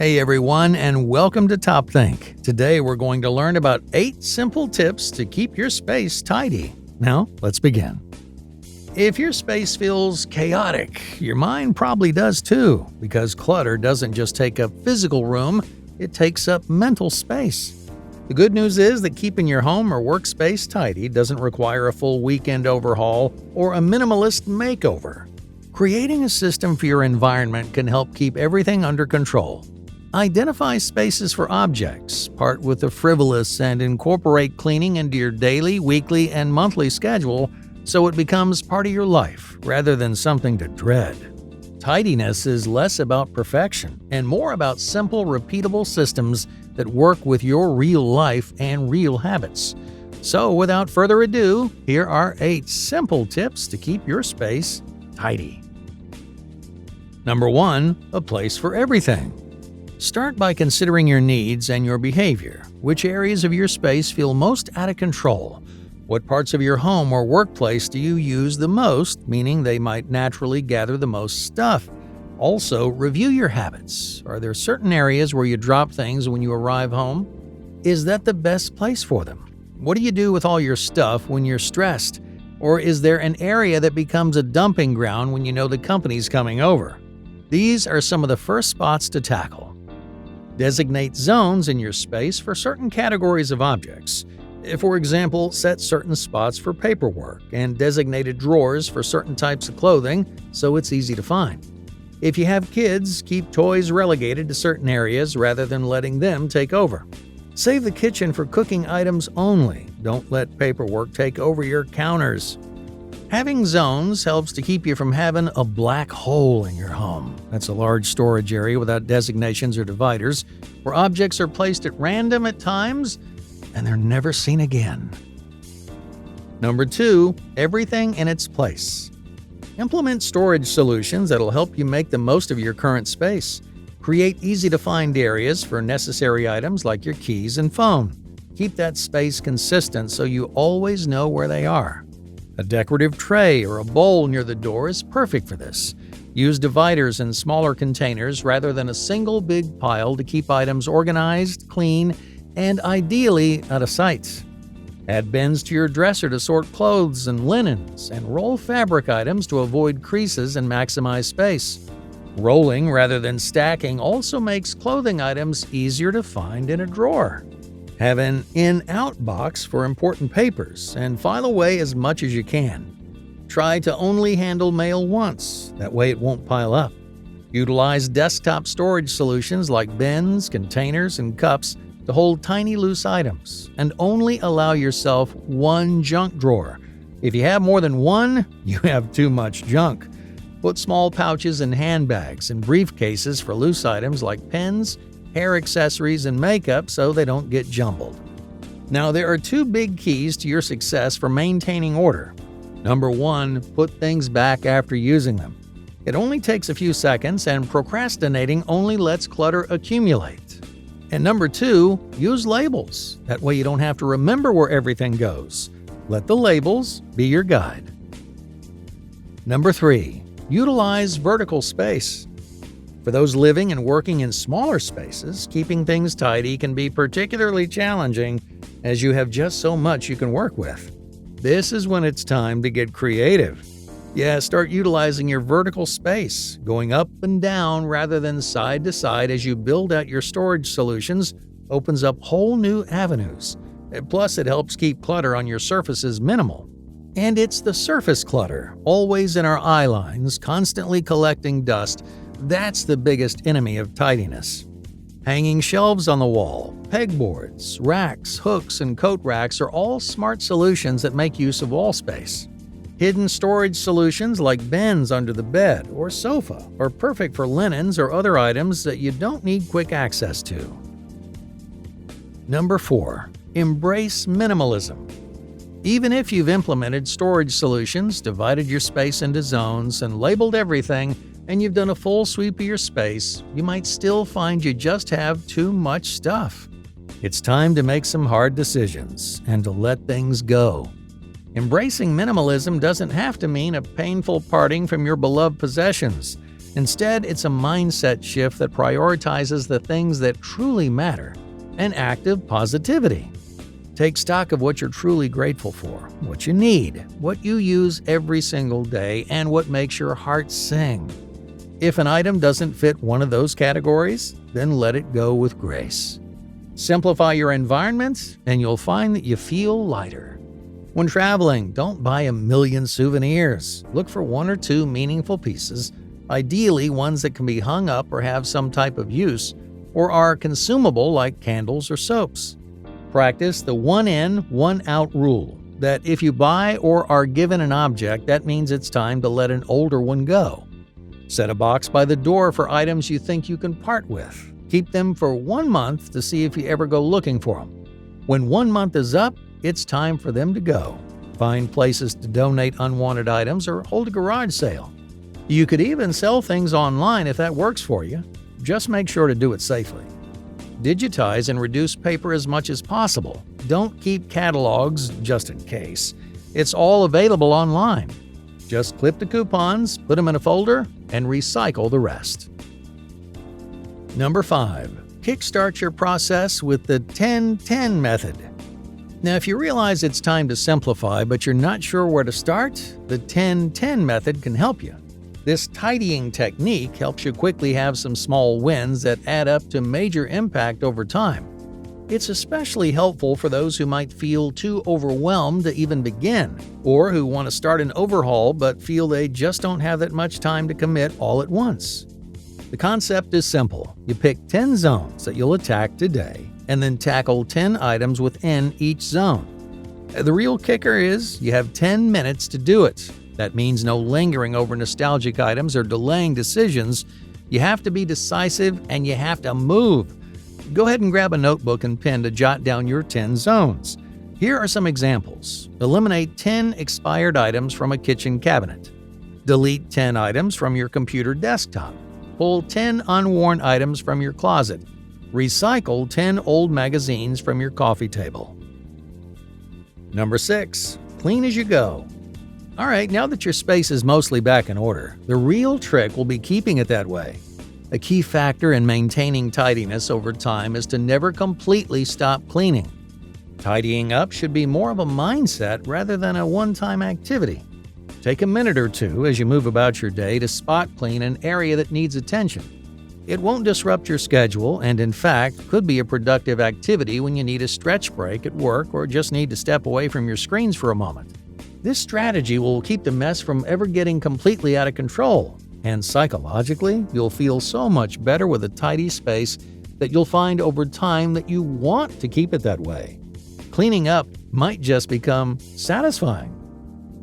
Hey everyone, and welcome to TopThink. Today we're going to learn about 8 simple tips to keep your space tidy. Now, let's begin. If your space feels chaotic, your mind probably does too, because clutter doesn't just take up physical room, it takes up mental space. The good news is that keeping your home or workspace tidy doesn't require a full weekend overhaul or a minimalist makeover. Creating a system for your environment can help keep everything under control. Identify spaces for objects, part with the frivolous, and incorporate cleaning into your daily, weekly, and monthly schedule so it becomes part of your life rather than something to dread. Tidiness is less about perfection and more about simple, repeatable systems that work with your real life and real habits. So, without further ado, here are 8 simple tips to keep your space tidy. Number 1. A place for everything. Start by considering your needs and your behavior. Which areas of your space feel most out of control? What parts of your home or workplace do you use the most, meaning they might naturally gather the most stuff? Also, review your habits. Are there certain areas where you drop things when you arrive home? Is that the best place for them? What do you do with all your stuff when you're stressed? Or is there an area that becomes a dumping ground when you know the company's coming over? These are some of the first spots to tackle. Designate zones in your space for certain categories of objects. For example, set certain spots for paperwork and designated drawers for certain types of clothing so it's easy to find. If you have kids, keep toys relegated to certain areas rather than letting them take over. Save the kitchen for cooking items only. Don't let paperwork take over your counters. Having zones helps to keep you from having a black hole in your home. That's a large storage area without designations or dividers, where objects are placed at random at times and they're never seen again. Number 2. Everything in its place. Implement storage solutions that'll help you make the most of your current space. Create easy-to-find areas for necessary items like your keys and phone. Keep that space consistent so you always know where they are. A decorative tray or a bowl near the door is perfect for this. Use dividers in smaller containers rather than a single big pile to keep items organized, clean, and ideally out of sight. Add bins to your dresser to sort clothes and linens, and roll fabric items to avoid creases and maximize space. Rolling rather than stacking also makes clothing items easier to find in a drawer. Have an in-out box for important papers and file away as much as you can. Try to only handle mail once, that way it won't pile up. Utilize desktop storage solutions like bins, containers, and cups to hold tiny loose items, and only allow yourself one junk drawer. If you have more than one, you have too much junk. Put small pouches in handbags and briefcases for loose items like pens, hair accessories, and makeup so they don't get jumbled. Now, there are 2 big keys to your success for maintaining order. Number 1, put things back after using them. It only takes a few seconds, and procrastinating only lets clutter accumulate. And number 2, use labels. That way you don't have to remember where everything goes. Let the labels be your guide. Number 3, utilize vertical space. For those living and working in smaller spaces, keeping things tidy can be particularly challenging as you have just so much you can work with. This is when it's time to get creative. Start utilizing your vertical space, going up and down rather than side to side as you build out your storage solutions opens up whole new avenues. Plus, it helps keep clutter on your surfaces minimal. And it's the surface clutter, always in our eye lines, constantly collecting dust. That's the biggest enemy of tidiness. Hanging shelves on the wall, pegboards, racks, hooks, and coat racks are all smart solutions that make use of wall space. Hidden storage solutions like bins under the bed or sofa are perfect for linens or other items that you don't need quick access to. Number 4. Embrace minimalism. Even if you've implemented storage solutions, divided your space into zones, and labeled everything, and you've done a full sweep of your space, you might still find you just have too much stuff. It's time to make some hard decisions and to let things go. Embracing minimalism doesn't have to mean a painful parting from your beloved possessions. Instead, it's a mindset shift that prioritizes the things that truly matter and active positivity. Take stock of what you're truly grateful for, what you need, what you use every single day, and what makes your heart sing. If an item doesn't fit one of those categories, then let it go with grace. Simplify your environment, and you'll find that you feel lighter. When traveling, don't buy a million souvenirs. Look for one or two meaningful pieces, ideally ones that can be hung up or have some type of use, or are consumable like candles or soaps. Practice the one in, one out rule, that if you buy or are given an object, that means it's time to let an older one go. Set a box by the door for items you think you can part with. Keep them for 1 month to see if you ever go looking for them. When 1 month is up, it's time for them to go. Find places to donate unwanted items or hold a garage sale. You could even sell things online if that works for you. Just make sure to do it safely. Digitize and reduce paper as much as possible. Don't keep catalogs just in case. It's all available online. Just clip the coupons, put them in a folder, and recycle the rest. Number 5. Kickstart your process with the 10-10 method. Now, if you realize it's time to simplify but you're not sure where to start, the 10-10 method can help you. This tidying technique helps you quickly have some small wins that add up to major impact over time. It's especially helpful for those who might feel too overwhelmed to even begin, or who want to start an overhaul but feel they just don't have that much time to commit all at once. The concept is simple. You pick 10 zones that you'll attack today, and then tackle 10 items within each zone. The real kicker is you have 10 minutes to do it. That means no lingering over nostalgic items or delaying decisions. You have to be decisive and you have to move. Go ahead and grab a notebook and pen to jot down your 10 zones. Here are some examples. Eliminate 10 expired items from a kitchen cabinet. Delete 10 items from your computer desktop. Pull 10 unworn items from your closet. Recycle 10 old magazines from your coffee table. Number 6. Clean as you go. All right, now that your space is mostly back in order, the real trick will be keeping it that way. A key factor in maintaining tidiness over time is to never completely stop cleaning. Tidying up should be more of a mindset rather than a one-time activity. Take a minute or two as you move about your day to spot clean an area that needs attention. It won't disrupt your schedule and, in fact, could be a productive activity when you need a stretch break at work or just need to step away from your screens for a moment. This strategy will keep the mess from ever getting completely out of control, and psychologically, you'll feel so much better with a tidy space that you'll find over time that you want to keep it that way. Cleaning up might just become satisfying.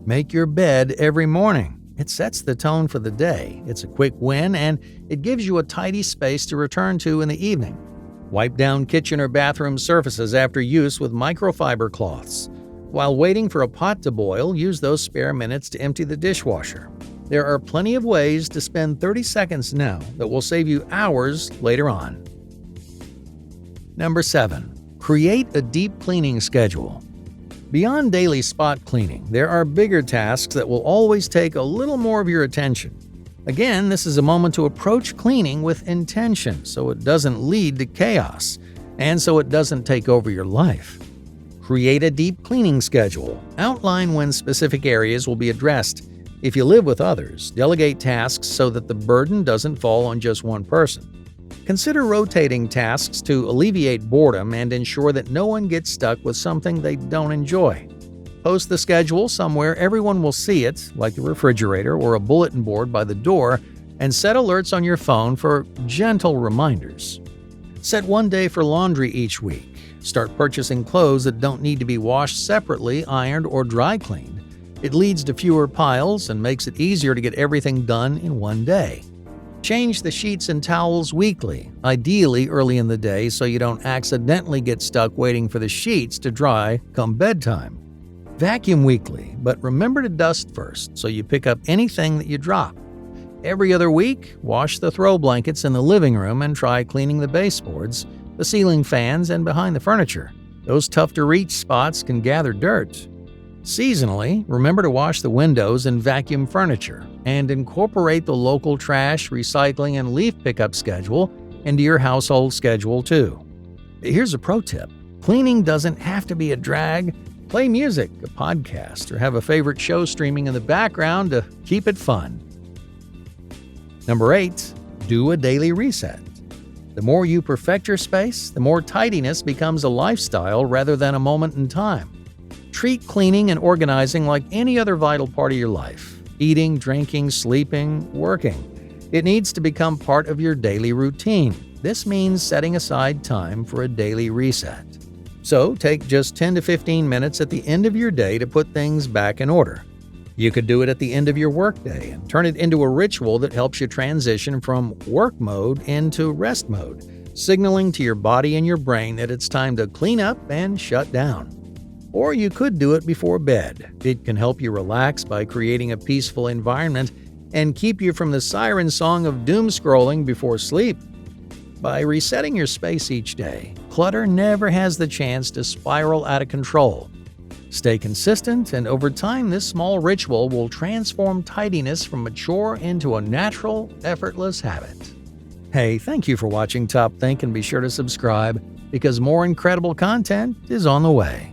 Make your bed every morning. It sets the tone for the day. It's a quick win, and it gives you a tidy space to return to in the evening. Wipe down kitchen or bathroom surfaces after use with microfiber cloths. While waiting for a pot to boil, use those spare minutes to empty the dishwasher. There are plenty of ways to spend 30 seconds now that will save you hours later on. Number 7. Create a deep cleaning schedule. Beyond daily spot cleaning, there are bigger tasks that will always take a little more of your attention. Again, this is a moment to approach cleaning with intention so it doesn't lead to chaos, and so it doesn't take over your life. Create a deep cleaning schedule. Outline when specific areas will be addressed. If you live with others, delegate tasks so that the burden doesn't fall on just one person. Consider rotating tasks to alleviate boredom and ensure that no one gets stuck with something they don't enjoy. Post the schedule somewhere everyone will see it, like the refrigerator or a bulletin board by the door, and set alerts on your phone for gentle reminders. Set one day for laundry each week. Start purchasing clothes that don't need to be washed separately, ironed, or dry cleaned. It leads to fewer piles and makes it easier to get everything done in one day. Change the sheets and towels weekly, ideally early in the day so you don't accidentally get stuck waiting for the sheets to dry come bedtime. Vacuum weekly, but remember to dust first so you pick up anything that you drop. Every other week, wash the throw blankets in the living room and try cleaning the baseboards, the ceiling fans, and behind the furniture. Those tough-to-reach spots can gather dirt. Seasonally, remember to wash the windows and vacuum furniture, and incorporate the local trash, recycling, and leaf pickup schedule into your household schedule too. Here's a pro tip. Cleaning doesn't have to be a drag. Play music, a podcast, or have a favorite show streaming in the background to keep it fun. Number 8, do a daily reset. The more you perfect your space, the more tidiness becomes a lifestyle rather than a moment in time. Treat cleaning and organizing like any other vital part of your life: eating, drinking, sleeping, working. It needs to become part of your daily routine. This means setting aside time for a daily reset. So take just 10 to 15 minutes at the end of your day to put things back in order. You could do it at the end of your workday and turn it into a ritual that helps you transition from work mode into rest mode, signaling to your body and your brain that it's time to clean up and shut down. Or you could do it before bed. It can help you relax by creating a peaceful environment and keep you from the siren song of doom scrolling before sleep. By resetting your space each day, clutter never has the chance to spiral out of control. Stay consistent, and over time, this small ritual will transform tidiness from a chore into a natural, effortless habit. Hey, thank you for watching TopThink, and be sure to subscribe because more incredible content is on the way.